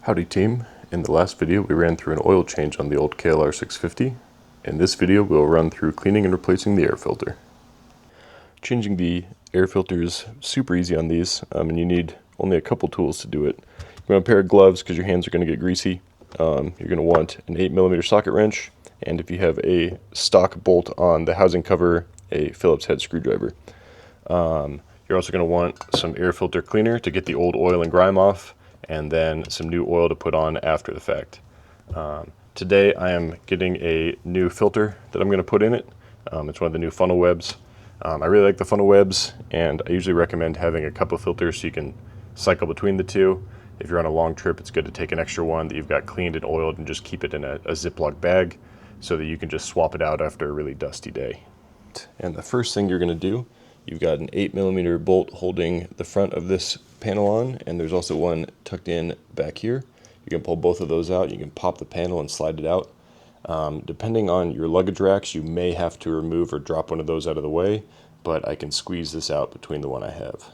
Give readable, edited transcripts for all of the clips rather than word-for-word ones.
Howdy team, in the last video we ran through an oil change on the old KLR 650. In this video we'll run through cleaning and replacing the air filter. Changing the air filter is super easy on these, and you need only a couple tools to do it. You want a pair of gloves because your hands are going to get greasy. You're going to want an 8mm socket wrench, and if you have a stock bolt on the housing cover, a Phillips head screwdriver. You're also going to want some air filter cleaner to get the old oil and grime off, and then some new oil to put on after the fact. Today I am getting a new filter that I'm going to put in it. It's one of the new funnel webs. I really like the funnel webs, and I usually recommend having a couple filters so you can cycle between the two. If you're on a long trip, it's good to take an extra one that you've got cleaned and oiled and just keep it in a Ziploc bag so that you can just swap it out after a really dusty day. And the first thing you're going to do, you've got an 8mm bolt holding the front of this panel on, and there's also one tucked in back here. You can pull both of those out. You can pop the panel and slide it out. Depending on your luggage racks, you may have to remove or drop one of those out of the way, but I can squeeze this out between the one I have.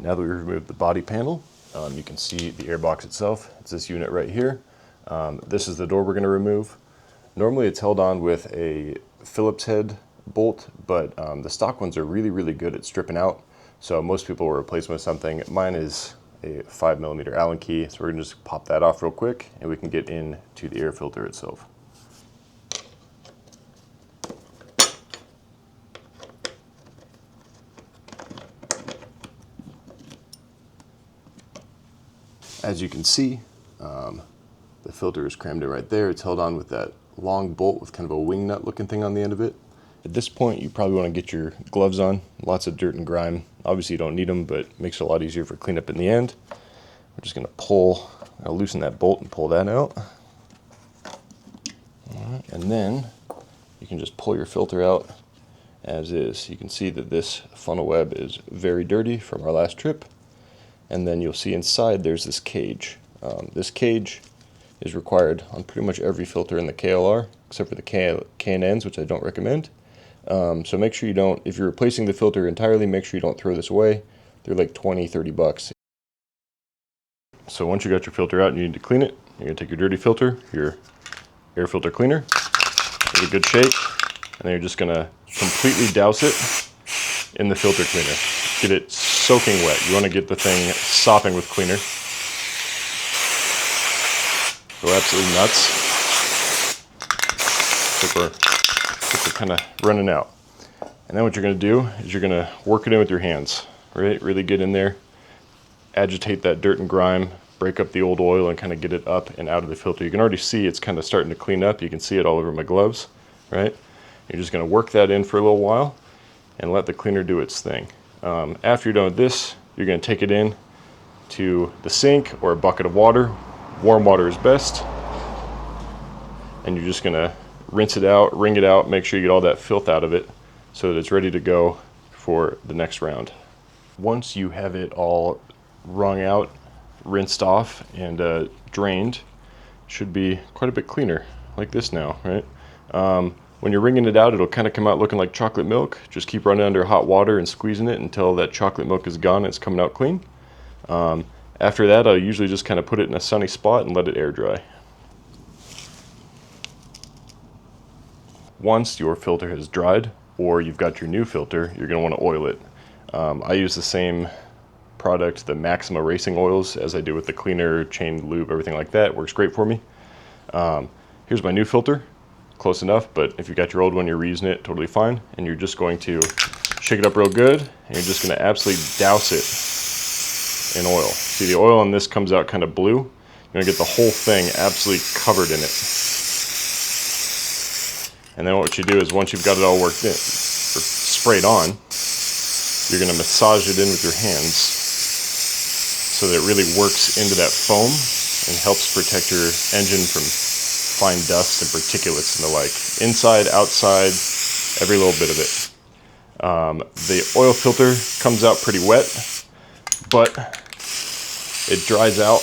Now that we've removed the body panel, you can see the airbox itself. It's this unit right here. This is the door we're going to remove. Normally it's held on with a Phillips head bolt, but the stock ones are really good at stripping out. So most people will replace them with something. Mine is a 5mm Allen key, so we're going to just pop that off real quick and we can get into the air filter itself. As you can see, the filter is crammed in right there. It's held on with that long bolt with kind of a wing nut looking thing on the end of it. At this point, you probably want to get your gloves on. Lots of dirt and grime. Obviously you don't need them, but it makes it a lot easier for cleanup in the end. We're just going to loosen that bolt and pull that out. All right, and then you can just pull your filter out as is. You can see that this funnel web is very dirty from our last trip. And then you'll see inside there's this cage. This cage is required on pretty much every filter in the KLR, except for the K&Ns, which I don't recommend. So make sure you don't, if you're replacing the filter entirely, make sure you don't throw this away. They're like 20-30 bucks. So once you got your filter out and you need to clean it, you're going to take your dirty filter, your air filter cleaner, give it a good shake, and then you're just going to completely douse it in the filter cleaner. Get it soaking wet. You want to get the thing sopping with cleaner. Go absolutely nuts. We're kind of running out. And then what you're going to do is you're going to work it in with your hands. Right? Really get in there. Agitate that dirt and grime. Break up the old oil and kind of get it up and out of the filter. You can already see it's kind of starting to clean up. You can see it all over my gloves. Right? You're just going to work that in for a little while and let the cleaner do its thing. After you're done with this, you're going to take it in to the sink or a bucket of water. Warm water is best. And you're just going to rinse it out, wring it out, make sure you get all that filth out of it so that it's ready to go for the next round. Once you have it all wrung out, rinsed off, and drained, it should be quite a bit cleaner, like this now, right? When you're wringing it out, it'll kind of come out looking like chocolate milk. Just keep running under hot water and squeezing it until that chocolate milk is gone and it's coming out clean. After that, I'll usually just kind of put it in a sunny spot and let it air dry. Once your filter has dried, or you've got your new filter, you're going to want to oil it. I use the same product, the Maxima Racing Oils, as I do with the cleaner, chain lube, everything like that. It works great for me. Here's my new filter. Close enough, but if you got your old one, you're reusing it, totally fine. And you're just going to shake it up real good, and you're just going to absolutely douse it in oil. See, the oil on this comes out kind of blue. You're going to get the whole thing absolutely covered in it. And then what you do is once you've got it all worked in, or sprayed on, you're going to massage it in with your hands so that it really works into that foam and helps protect your engine from fine dust and particulates and the like, inside, outside, every little bit of it. The oil filter comes out pretty wet, but it dries out.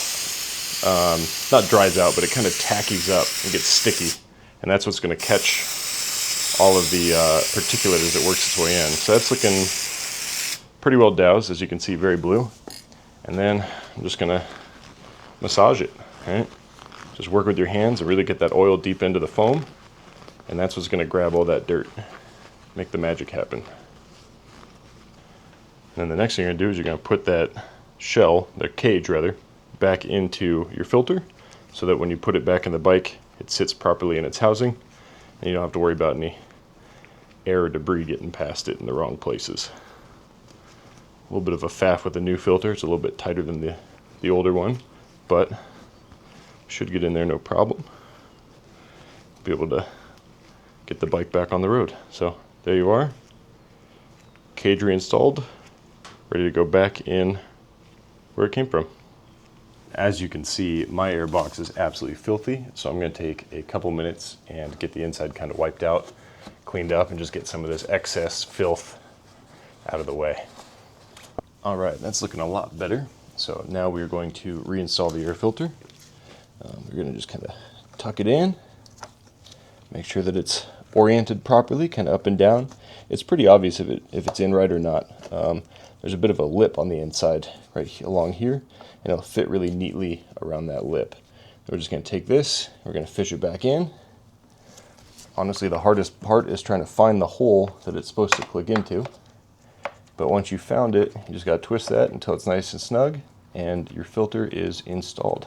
Not dries out, but it kind of tackies up and gets sticky. And that's what's going to catch all of the particulate as it works its way in. So that's looking pretty well doused, as you can see, very blue. And then I'm just going to massage it. Right? Just work with your hands and really get that oil deep into the foam. And that's what's going to grab all that dirt. Make the magic happen. And then the next thing you're going to do is you're going to put that shell, the cage rather, back into your filter so that when you put it back in the bike, it sits properly in its housing and you don't have to worry about any air or debris getting past it in the wrong places. A little bit of a faff with the new filter. It's a little bit tighter than the older one, but should get in there no problem. Be able to get the bike back on the road. So there you are, cage reinstalled, ready to go back in where it came from. As you can see, my airbox is absolutely filthy, so I'm going to take a couple minutes and get the inside kind of wiped out, cleaned up, and just get some of this excess filth out of the way. All right, that's looking a lot better. So now we're going to reinstall the air filter. We're going to just kind of tuck it in, make sure that it's oriented properly, kind of up and down. It's pretty obvious if it's in right or not. There's a bit of a lip on the inside right along here, and it'll fit really neatly around that lip. We're just going to take this, we're going to fish it back in. Honestly, the hardest part is trying to find the hole that it's supposed to click into. But once you found it, you just got to twist that until it's nice and snug, and your filter is installed.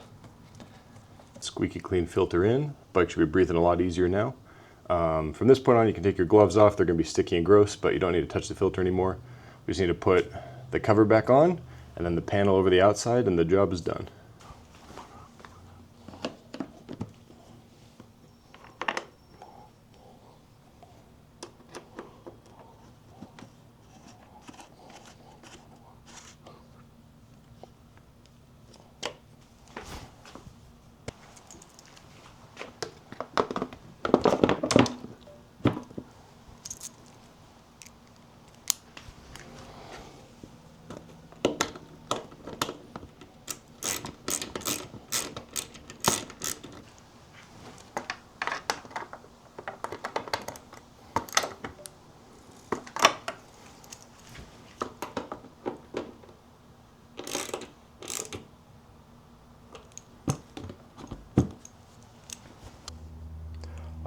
Squeaky clean filter in. Bike should be breathing a lot easier now. From this point on, you can take your gloves off. They're going to be sticky and gross, but you don't need to touch the filter anymore. We just need to put the cover back on, and then the panel over the outside, and the job is done.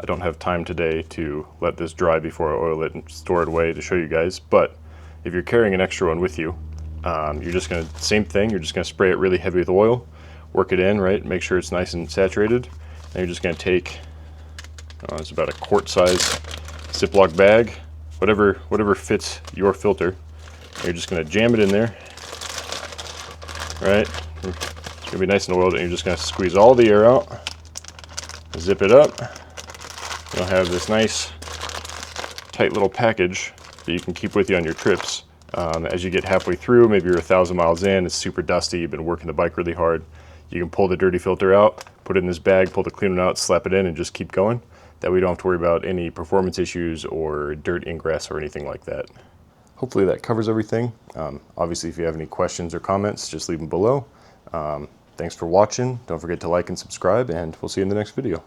I don't have time today to let this dry before I oil it and store it away to show you guys, but if you're carrying an extra one with you, you're just going to, same thing, you're just going to spray it really heavy with oil, work it in, right, make sure it's nice and saturated, and you're just going to take, it's about a quart size Ziploc bag, whatever fits your filter, and you're just going to jam it in there, right, it's going to be nice and oiled, and you're just going to squeeze all the air out, zip it up. You'll have this nice tight little package that you can keep with you on your trips. As you get halfway through, maybe you're 1,000 miles in, it's super dusty, you've been working the bike really hard, you can pull the dirty filter out, put it in this bag, pull the clean one out, slap it in, and just keep going. That way you don't have to worry about any performance issues or dirt ingress or anything like that. Hopefully that covers everything. Obviously, if you have any questions or comments, just leave them below. Thanks for watching. Don't forget to like and subscribe, and we'll see you in the next video.